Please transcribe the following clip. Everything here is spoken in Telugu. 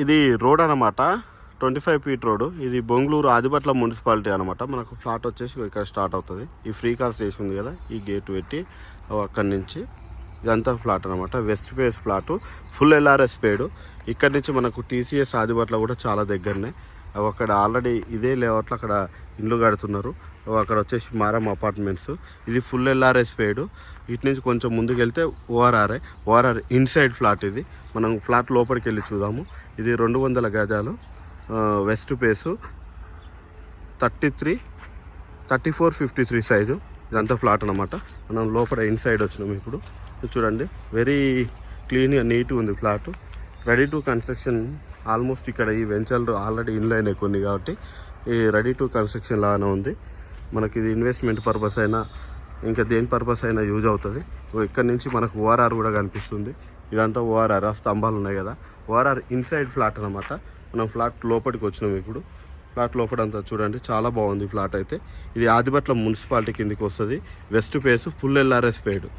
ఇది రోడ్ అనమాట, 25 ఫీట్ రోడ్. ఇది బొంగళూరు ఆదిబట్ల మున్సిపాలిటీ అనమాట. మనకు ఫ్లాట్ వచ్చేసి ఇక్కడ స్టార్ట్ అవుతుంది. ఈ ఫ్రీ కాస్ట్ చేసి ఉంది కదా, ఈ గేట్ పెట్టి అక్కడి నుంచి ఇదంతా ఫ్లాట్ అనమాట. West face flat, full LRS paid. ఇక్కడి నుంచి మనకు టీసీఎస్ ఆదిబట్ల కూడా చాలా దగ్గరనే. అక్కడ ఆల్రెడీ ఇదే లేఅవుట్లో అక్కడ ఇండ్లు కడుతున్నారు. అక్కడ వచ్చేసి మారం అపార్ట్మెంట్స్. ఇది ఫుల్ ఎల్ఆర్ఎస్ పేడు. ఇటు నుంచి కొంచెం ముందుకు వెళ్తే ఓఆర్ఆర్ ఇన్సైడ్ ఫ్లాట్. ఇది మనం ఫ్లాట్ లోపలికి వెళ్ళి చూద్దాము. ఇది 200 గజాలు, వెస్ట్ ఫేసు, 3453 సైజు. ఇదంతా ఫ్లాట్ అనమాట. మనం లోపల ఇన్సైడ్ వచ్చినాము. ఇప్పుడు చూడండి, వెరీ క్లీన్గా నీట్గా ఉంది flat. Ready to construction. Almost ఇక్కడ ఈ వెంచర్లు ఆల్రెడీ ఇన్లైన్ కొన్ని కాబట్టి ఈ రెడీ టు కన్స్ట్రక్షన్ లాగానే ఉంది. మనకి ఇది ఇన్వెస్ట్మెంట్ పర్పస్ అయినా ఇంకా దేని పర్పస్ అయినా యూజ్ అవుతుంది. ఇక్కడ నుంచి మనకు ఓఆర్ఆర్ కూడా కనిపిస్తుంది. ఇదంతా ఓఆర్ఆర్, ఆ స్తంభాలు ఉన్నాయి కదా, ఓఆర్ఆర్ ఇన్సైడ్ ఫ్లాట్ అనమాట. మనం ఫ్లాట్ లోపలికి వచ్చినాం. ఇప్పుడు ఫ్లాట్ లోపలంతా చూడండి, చాలా బాగుంది ఫ్లాట్ అయితే. ఇది ఆదిబట్ల మున్సిపాలిటీ కిందకి వస్తుంది. West face, full LRS పేడు.